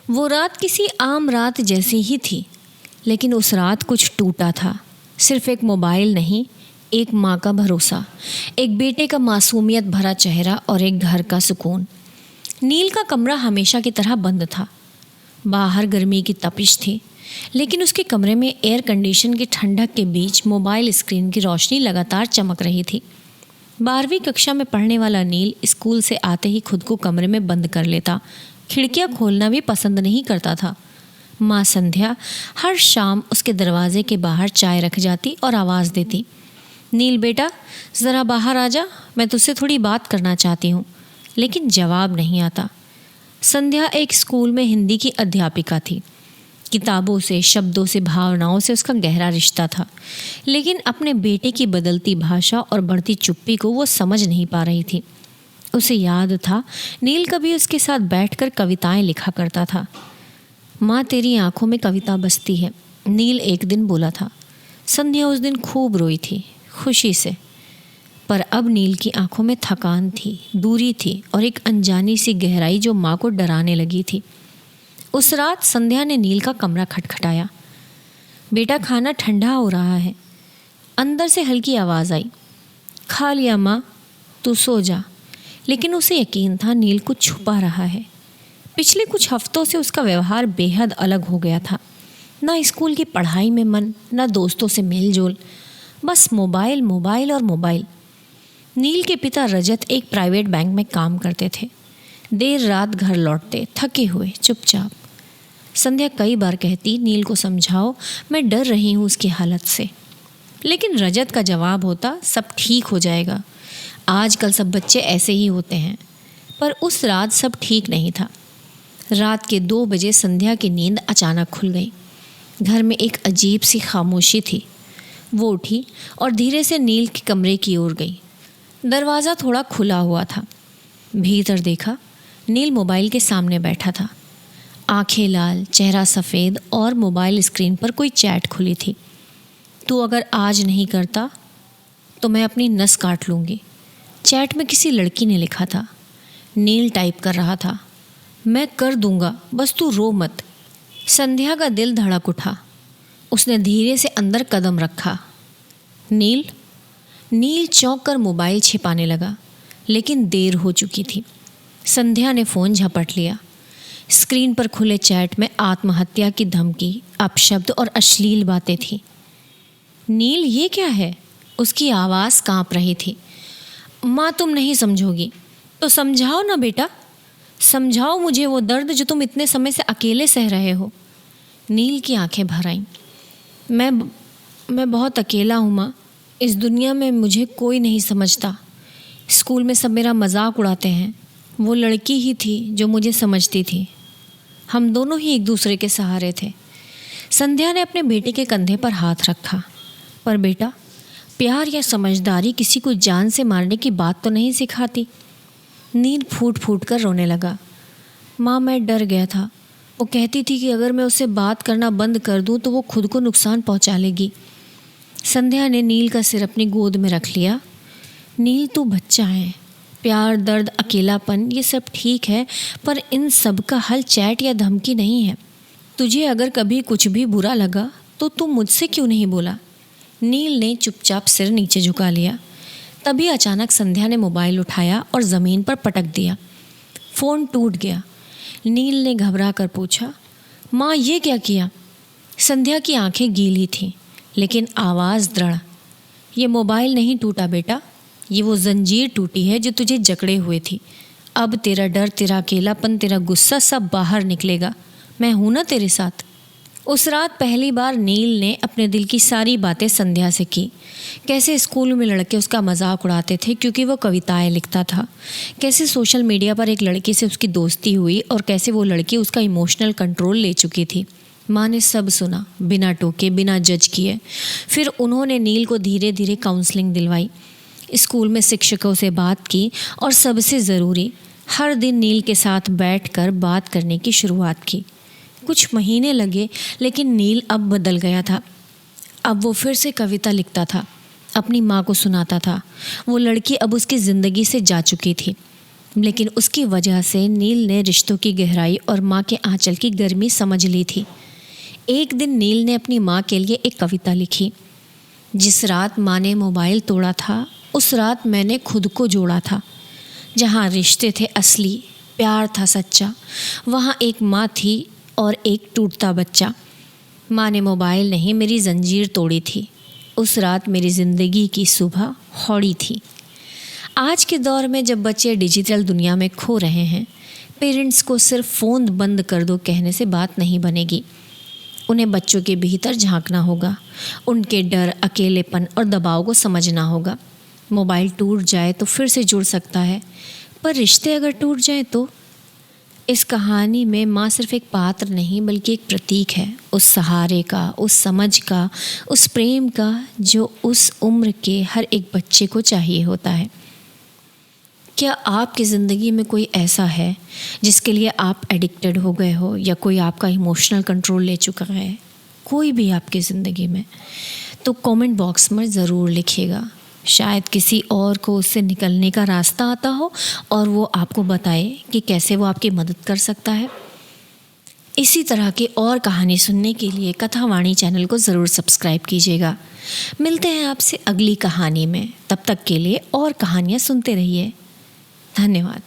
वो रात किसी आम रात जैसी ही थी, लेकिन उस रात कुछ टूटा था। सिर्फ एक मोबाइल नहीं, एक माँ का भरोसा, एक बेटे का मासूमियत भरा चेहरा और एक घर का सुकून। नील का कमरा हमेशा की तरह बंद था। बाहर गर्मी की तपिश थी, लेकिन उसके कमरे में एयर कंडीशन की ठंडक के बीच मोबाइल स्क्रीन की रोशनी लगातार चमक रही थी। 12वीं कक्षा में पढ़ने वाला नील स्कूल से आते ही खुद को कमरे में बंद कर लेता। खिड़कियां खोलना भी पसंद नहीं करता था। माँ संध्या हर शाम उसके दरवाजे के बाहर चाय रख जाती और आवाज़ देती, नील बेटा ज़रा बाहर आ जा, मैं तुझसे थोड़ी बात करना चाहती हूँ। लेकिन जवाब नहीं आता। संध्या एक स्कूल में हिंदी की अध्यापिका थी। किताबों से, शब्दों से, भावनाओं से उसका गहरा रिश्ता था, लेकिन अपने बेटे की बदलती भाषा और बढ़ती चुप्पी को वो समझ नहीं पा रही थी। उसे याद था नील कभी उसके साथ बैठकर कविताएं लिखा करता था। माँ तेरी आंखों में कविता बसती है, नील एक दिन बोला था। संध्या उस दिन खूब रोई थी, खुशी से। पर अब नील की आंखों में थकान थी, दूरी थी और एक अनजानी सी गहराई जो माँ को डराने लगी थी। उस रात संध्या ने नील का कमरा खटखटाया। बेटा खाना ठंडा हो रहा है। अंदर से हल्की आवाज़ आई, खा लिया माँ, तू सो जा। लेकिन उसे यकीन था नील कुछ छुपा रहा है। पिछले कुछ हफ्तों से उसका व्यवहार बेहद अलग हो गया था। ना स्कूल की पढ़ाई में मन, ना दोस्तों से मेल जोल, बस मोबाइल मोबाइल और मोबाइल। नील के पिता रजत एक प्राइवेट बैंक में काम करते थे। देर रात घर लौटते थके हुए, चुपचाप। संध्या कई बार कहती, नील को समझाओ, मैं डर रही हूँ उसकी हालत से। लेकिन रजत का जवाब होता, सब ठीक हो जाएगा, आजकल सब बच्चे ऐसे ही होते हैं। पर उस रात सब ठीक नहीं था। रात के 2 बजे संध्या की नींद अचानक खुल गई। घर में एक अजीब सी खामोशी थी। वो उठी और धीरे से नील के कमरे की ओर गई। दरवाज़ा थोड़ा खुला हुआ था। भीतर देखा, नील मोबाइल के सामने बैठा था। आंखें लाल, चेहरा सफ़ेद और मोबाइल स्क्रीन पर कोई चैट खुली थी। तू अगर आज नहीं करता तो मैं अपनी नस काट लूँगी। चैट में किसी लड़की ने लिखा था। नील टाइप कर रहा था, मैं कर दूँगा, बस तू रो मत। संध्या का दिल धड़क उठा। उसने धीरे से अंदर कदम रखा। नील चौंक कर मोबाइल छिपाने लगा, लेकिन देर हो चुकी थी। संध्या ने फ़ोन झपट लिया। स्क्रीन पर खुले चैट में आत्महत्या की धमकी, अपशब्द और अश्लील बातें थीं। नील ये क्या है? उसकी आवाज़ कांप रही थी। माँ तुम नहीं समझोगी तो समझाओ ना बेटा, समझाओ मुझे वो दर्द जो तुम इतने समय से अकेले सह रहे हो। नील की आंखें भर आईं। मैं बहुत अकेला हूँ माँ, इस दुनिया में मुझे कोई नहीं समझता। स्कूल में सब मेरा मजाक उड़ाते हैं। वो लड़की ही थी जो मुझे समझती थी। हम दोनों ही एक दूसरे के सहारे थे। संध्या ने अपने बेटे के कंधे पर हाथ रखा। पर बेटा, प्यार या समझदारी किसी को जान से मारने की बात तो नहीं सिखाती। नील फूट फूट कर रोने लगा। माँ मैं डर गया था। वो कहती थी कि अगर मैं उससे बात करना बंद कर दूँ तो वो खुद को नुकसान पहुँचा लेगी। संध्या ने नील का सिर अपनी गोद में रख लिया। नील तू बच्चा है। प्यार, दर्द, अकेलापन ये सब ठीक है, पर इन सब का हल चैट या धमकी नहीं है। तुझे अगर कभी कुछ भी बुरा लगा तो तू मुझसे क्यों नहीं बोला? नील ने चुपचाप सिर नीचे झुका लिया। तभी अचानक संध्या ने मोबाइल उठाया और ज़मीन पर पटक दिया। फ़ोन टूट गया। नील ने घबरा कर पूछा, माँ ये क्या किया? संध्या की आंखें गीली थीं, लेकिन आवाज़ दृढ़। ये मोबाइल नहीं टूटा बेटा, ये वो जंजीर टूटी है जो तुझे जकड़े हुए थी। अब तेरा डर, तेरा अकेलापन, तेरा गुस्सा सब बाहर निकलेगा। मैं हूं ना तेरे साथ। उस रात पहली बार नील ने अपने दिल की सारी बातें संध्या से की। कैसे स्कूल में लड़के उसका मजाक उड़ाते थे क्योंकि वो कविताएं लिखता था। कैसे सोशल मीडिया पर एक लड़की से उसकी दोस्ती हुई और कैसे वो लड़की उसका इमोशनल कंट्रोल ले चुकी थी। माँ ने सब सुना, बिना टोके, बिना जज किए। फिर उन्होंने नील को धीरे धीरे काउंसलिंग दिलवाई। स्कूल में शिक्षकों से बात की और सबसे ज़रूरी, हर दिन नील के साथ बैठकर बात करने की शुरुआत की। कुछ महीने लगे, लेकिन नील अब बदल गया था। अब वो फिर से कविता लिखता था, अपनी माँ को सुनाता था। वो लड़की अब उसकी ज़िंदगी से जा चुकी थी। लेकिन उसकी वजह से नील ने रिश्तों की गहराई और माँ के आंचल की गर्मी समझ ली थी। एक दिन नील ने अपनी माँ के लिए एक कविता लिखी। जिस रात माँ ने मोबाइल तोड़ा था, उस रात मैंने खुद को जोड़ा था। जहाँ रिश्ते थे असली, प्यार था सच्चा, वहाँ एक माँ थी और एक टूटता बच्चा। माँ ने मोबाइल नहीं, मेरी जंजीर तोड़ी थी। उस रात मेरी ज़िंदगी की सुबह हौड़ी थी। आज के दौर में जब बच्चे डिजिटल दुनिया में खो रहे हैं, पेरेंट्स को सिर्फ फ़ोन बंद कर दो कहने से बात नहीं बनेगी। उन्हें बच्चों के भीतर झांकना होगा, उनके डर, अकेलेपन और दबाव को समझना होगा। मोबाइल टूट जाए तो फिर से जुड़ सकता है, पर रिश्ते अगर टूट जाए तो? इस कहानी में माँ सिर्फ एक पात्र नहीं बल्कि एक प्रतीक है, उस सहारे का, उस समझ का, उस प्रेम का जो उस उम्र के हर एक बच्चे को चाहिए होता है। क्या आपकी ज़िंदगी में कोई ऐसा है जिसके लिए आप एडिक्टेड हो गए हो, या कोई आपका इमोशनल कंट्रोल ले चुका है? कोई भी आपकी ज़िंदगी में, तो कमेंट बॉक्स में ज़रूर लिखिएगा। शायद किसी और को उससे निकलने का रास्ता आता हो और वो आपको बताए कि कैसे वो आपकी मदद कर सकता है। इसी तरह की और कहानी सुनने के लिए कथावाणी चैनल को ज़रूर सब्सक्राइब कीजिएगा। मिलते हैं आपसे अगली कहानी में, तब तक के लिए और कहानियाँ सुनते रहिए। धन्यवाद।